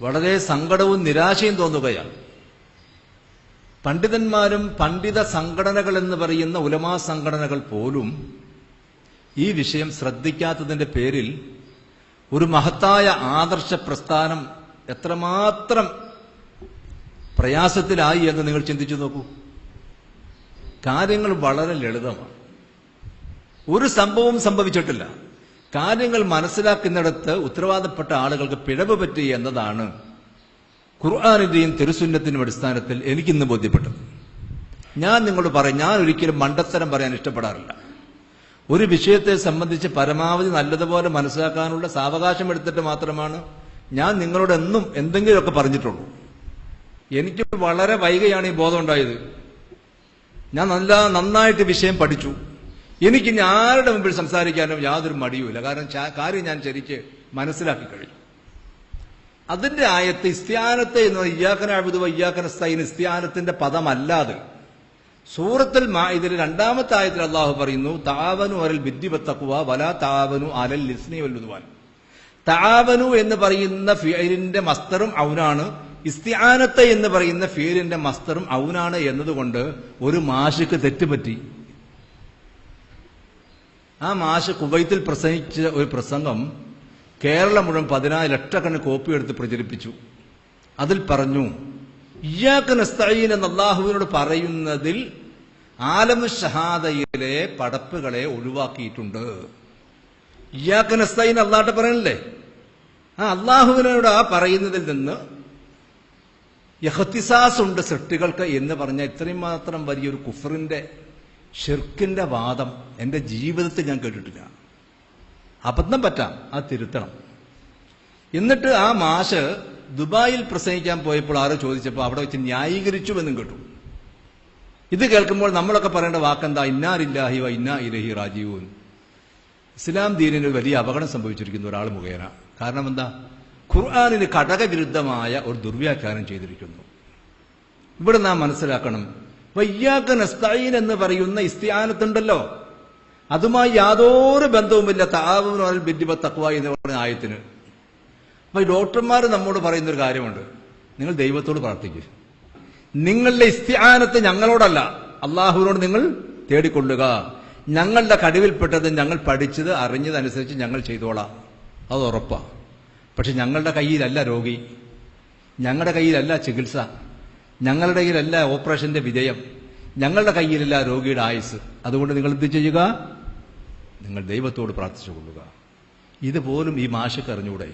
വളരെ സങ്കടവും നിരാശയും തോന്നുകയാണ്. പണ്ഡിതന്മാരും പണ്ഡിത സംഘടനകൾ എന്ന് പറയുന്ന ഉലമാ സംഘടനകൾ പോലും ഈ വിഷയം ശ്രദ്ധിക്കാത്തതിന്റെ പേരിൽ ഒരു മഹത്തായ ആദർശ പ്രസ്ഥാനം എത്രമാത്രം പ്രയാസത്തിലായി എന്ന് നിങ്ങൾ ചിന്തിച്ചു നോക്കൂ. കാര്യങ്ങൾ വളരെ ലളിതമാണ്. ഒരു സംഭവവും സംഭവിച്ചിട്ടില്ല. കാര്യങ്ങൾ മനസ്സിലാക്കുന്നിടത്ത് ഉത്തരവാദപ്പെട്ട ആളുകൾക്ക് പിഴവ് പറ്റി എന്നതാണ് ഖുർആനിന്റെയും തിരുസുന്നത്തിനും അടിസ്ഥാനത്തിൽ എനിക്കിന്ന് ബോധ്യപ്പെട്ടത്. ഞാൻ നിങ്ങളോട് പറയും, ഞാൻ ഒരിക്കലും മണ്ടത്തരം പറയാൻ ഇഷ്ടപ്പെടാറില്ല. ഒരു വിഷയത്തെ സംബന്ധിച്ച് പരമാവധി നല്ലതുപോലെ മനസ്സിലാക്കാനുള്ള സാവകാശം എടുത്തിട്ട് മാത്രമാണ് ഞാൻ നിങ്ങളോട് എന്നും എന്തെങ്കിലുമൊക്കെ പറഞ്ഞിട്ടുള്ളൂ. എനിക്ക് വളരെ വൈകിയാണ് ഈ ബോധം ഉണ്ടായത്. ഞാൻ നന്നായിട്ട് വിഷയം പഠിച്ചു. എനിക്ക് ഇനി ആരുടെ മുമ്പിൽ സംസാരിക്കാനും യാതൊരു മടിയുമില്ല. കാരണം കാര്യം ഞാൻ ശരിക്ക് മനസ്സിലാക്കി കഴിഞ്ഞു. അതിന്റെ ആയത്ത് ഇസ്തിആനത്ത് എന്ന് ഇയ്യാക നഅ്ബുദു വ ഇയ്യാക നസ്തഈൻ ഇസ്തിആനത്തിന്റെ പദമല്ലാതെ സൂറത്തുൽ മാഇദയിൽ 2-ാമത്തെ ആയത്തിൽ അല്ലാഹു പറയുന്നു, തആവനു അലൽ ബിർരി വത്തഖ്വ വലാ തആവനു അലൽ ഇസ്മി വൽ ഉദ്വാൻ. തആവനു എന്ന് പറയുന്ന ഫിഅലിന്റെ മസ്ദറും ഔനാണ്, ഇസ്തിആനത്ത് എന്ന് പറയുന്ന ഫിഅലിന്റെ മസ്ദറും ഔനാണ് എന്നതുകൊണ്ട് ഒരു മാഷിക്ക് തെറ്റുപറ്റി. ആ മാഷ് കുവൈത്തിൽ പ്രസംഗിച്ച ഒരു പ്രസംഗം കേരളം മുഴുവൻ 14 ലക്ഷക്കണക്കിന് കോപ്പി എടുത്ത് പ്രചരിപ്പിച്ചു. അതിൽ പറഞ്ഞു, ഇയ്യാക നസ്തഈൻ എന്ന് അല്ലാഹുവിനോട് പറയുന്നതിൽ ആലമു ഷഹാദയിലെ പടപ്പുകളെ ഒഴിവാക്കിയിട്ടുണ്ട്. ഇയ്യാക നസ്തഈൻ അല്ലാഹുവിനോട് പറയണല്ലേ, ആ അല്ലാഹുവിനോട് ആ പറയുന്നതിൽ നിന്ന് ഇഖ്തിസാസ് ഉണ്ട് സൃഷ്ടികൾക്ക് എന്ന് പറഞ്ഞ ഇത്രയും മാത്രം വലിയൊരു കുഫറിന്റെ ഷിർക്കിന്റെ വാദം എന്റെ ജീവിതത്തിൽ ഞാൻ കേട്ടിട്ടില്ല. അബദ്ധം പറ്റാം, അത് തിരുത്തണം. എന്നിട്ട് ആ മാഷ് ദുബായിൽ പ്രസംഗിക്കാൻ പോയപ്പോൾ ആരോ ചോദിച്ചപ്പോൾ അവിടെ വെച്ച് ന്യായീകരിച്ചു എന്നും കേട്ടു. ഇത് കേൾക്കുമ്പോൾ നമ്മളൊക്കെ പറയേണ്ട വാക്കെന്താ? ഇന്നാ ലില്ലാഹി വ ഇന്നാ ഇലൈഹി റാജിഊൻ. ഇസ്ലാം ദീനിന് വലിയ അപകടം സംഭവിച്ചിരിക്കുന്നു ഒരാൾ മുഖേന. കാരണം എന്താ? ഖുർആനിന് ഘടകവിരുദ്ധമായ ഒരു ദുർവ്യാഖ്യാനം ചെയ്തിരിക്കുന്നു. ഇവിടെ നാം മനസ്സിലാക്കണം, വയ്യാക നസ്തഈൻ എന്ന് പറയുന്ന ഇസ്തിആനത്തുണ്ടല്ലോ, അതുമായി യാതൊരു ബന്ധവുമില്ല തആവനു അലൽ ബിർരി വത്തഖ്വ എന്ന് പറയുന്ന ആയത്തിന്. അപ്പൊ ഈ ഡോക്ടർമാർ നമ്മോട് പറയുന്നൊരു കാര്യമുണ്ട്, നിങ്ങൾ ദൈവത്തോട് പ്രാർത്ഥിക്കുക. നിങ്ങളുടെ ഇസ്തിആനത്ത് ഞങ്ങളോടല്ല, അള്ളാഹുവിനോട് നിങ്ങൾ തേടിക്കൊള്ളുക. ഞങ്ങളുടെ കഴിവിൽപ്പെട്ടത് ഞങ്ങൾ പഠിച്ചത് അറിഞ്ഞതനുസരിച്ച് ഞങ്ങൾ ചെയ്തോളാം, അത് ഉറപ്പാ. പക്ഷെ ഞങ്ങളുടെ കയ്യിലല്ല രോഗി, ഞങ്ങളുടെ കയ്യിലല്ല ചികിത്സ, ഞങ്ങളുടെ കയ്യിലല്ല ഓപ്പറേഷന്റെ വിജയം, ഞങ്ങളുടെ കയ്യിലല്ല രോഗിയുടെ ആയുസ്. അതുകൊണ്ട് നിങ്ങൾ എന്ത് ചെയ്യുക? നിങ്ങൾ ദൈവത്തോട് പ്രാർത്ഥിച്ചു കൊള്ളുക. ഇതുപോലും ഈ മാഷക്ക് അറിഞ്ഞൂടെ?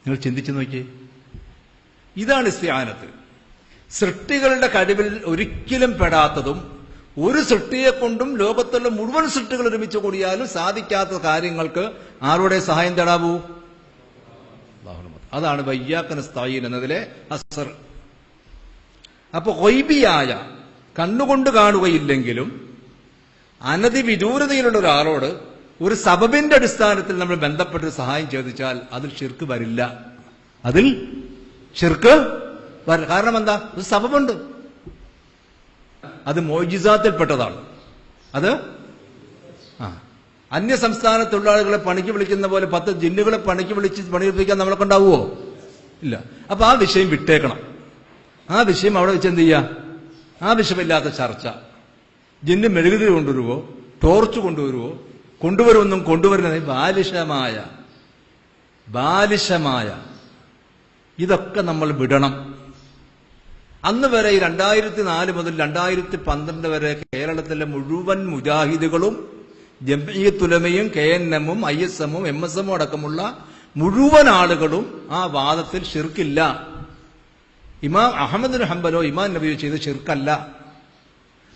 നിങ്ങൾ ചിന്തിച്ചു നോക്കിയേ. ഇതാണ് ഇസ്തിആനത്ത്. സൃഷ്ടികളുടെ കഴിവിൽ ഒരിക്കലും പെടാത്തതും ഒരു സൃഷ്ടിയെ കൊണ്ടും ലോകത്തുള്ള മുഴുവൻ സൃഷ്ടികൾ ഒരുമിച്ച് കൂടിയാലും സാധിക്കാത്ത കാര്യങ്ങൾക്ക് ആരുടെ സഹായം തേടാവൂ? അതാണ് വയ്യാക നസ്തഈൻ എന്നതിലെ അസ്ർ. അപ്പൊ ഗൈബിയായ കണ്ണുകൊണ്ട് കാണുകയില്ലെങ്കിലും അനധിവിദൂരതയിലുള്ള ഒരാളോട് ഒരു സബബിന്റെ അടിസ്ഥാനത്തിൽ നമ്മൾ ബന്ധപ്പെട്ട് സഹായം ചോദിച്ചാൽ അതിൽ ഷിർക്ക് വരില്ല. അതിൽ ഷിർക്ക് വരില്ല. കാരണം എന്താ? ഒരു സബബുണ്ട്. അത് മോജിസാത്തിൽപ്പെട്ടതാണ്. അത് അന്യ സംസ്ഥാന തൊഴിലാളികളെ പണിക്ക് വിളിക്കുന്ന പോലെ 10 ജിന്നുകളെ പണിക്ക് വിളിച്ച് പണിയെടുപ്പിക്കാൻ നമ്മളെ കൊണ്ടാവുമോ? ഇല്ല. അപ്പൊ ആ വിഷയം വിട്ടേക്കണം. ആ വിഷയം അവിടെ വെച്ച് എന്ത് ചെയ്യുക? ആവശ്യമില്ലാത്ത ചർച്ച. ജിന്ന് മെഴുകുതിരി കൊണ്ടുവരുവോ, ടോർച്ച് കൊണ്ടുവരുവോ, കൊണ്ടുവരുമെന്നും കൊണ്ടുവരുന്നത് ബാലിശമായ ഇതൊക്കെ നമ്മൾ വിടണം. അന്ന് വരെ 2004 മുതൽ 2012 വരെ കേരളത്തിലെ മുഴുവൻ മുജാഹിദുകളും ജംഇയ്യത്തുൽ ഉലമയും KNM-ഉം ISM-ഉം MSM-ഉം അടക്കമുള്ള മുഴുവൻ ആളുകളും ആ വാദത്തിൽ ഷിർക്കില്ല. ഇമാം അഹ്മദ് ഹംബലോ ഇമാം നബിയോ ചെയ്ത് ഷിർക്കല്ല.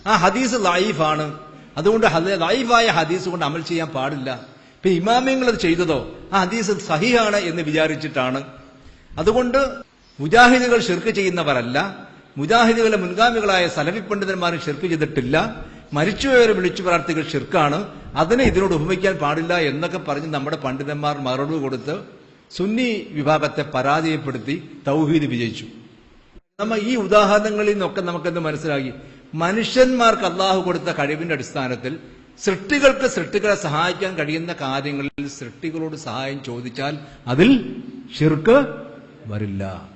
ആ ഹദീസ് ലൈഫാണ്. അതുകൊണ്ട് ലൈഫായ ഹദീസ് കൊണ്ട് അമൽ ചെയ്യാൻ പാടില്ല. ഇപ്പൊ ഇമാമിയങ്ങൾ അത് ചെയ്തതോ ആ ഹദീസ് സഹിഹാണ് എന്ന് വിചാരിച്ചിട്ടാണ്. അതുകൊണ്ട് മുജാഹിദുകൾ ഷിർക്ക് ചെയ്യുന്നവരല്ല. മുജാഹിദുകളെ മുൻഗാമികളായ സലഫി പണ്ഡിതന്മാരും ഷിർക്ക് ചെയ്തിട്ടില്ല. മരിച്ചുപോയവരെ വിളിച്ചു പ്രാർത്ഥികൾ ഷിർക്കാണ്, അതിനെ ഇതിനോട് ഉപമിക്കാൻ പാടില്ല എന്നൊക്കെ പറഞ്ഞ് നമ്മുടെ പണ്ഡിതന്മാർ മറുപടി കൊടുത്ത് സുന്നി വിഭാഗത്തെ പരാജയപ്പെടുത്തി തൗഹീദ് വിജയിച്ചു. നമ്മ ഈ ഉദാഹരണങ്ങളിൽ നിന്നൊക്കെ നമുക്കെന്ത് മനസ്സിലാക്കി? മനുഷ്യന്മാർക്ക് അള്ളാഹു കൊടുത്ത കഴിവിന്റെ അടിസ്ഥാനത്തിൽ സൃഷ്ടികൾക്ക് സൃഷ്ടികളെ സഹായിക്കാൻ കഴിയുന്ന കാര്യങ്ങളിൽ സൃഷ്ടികളോട് സഹായം ചോദിച്ചാൽ അതിൽ ഷിർക്ക് വരില്ല.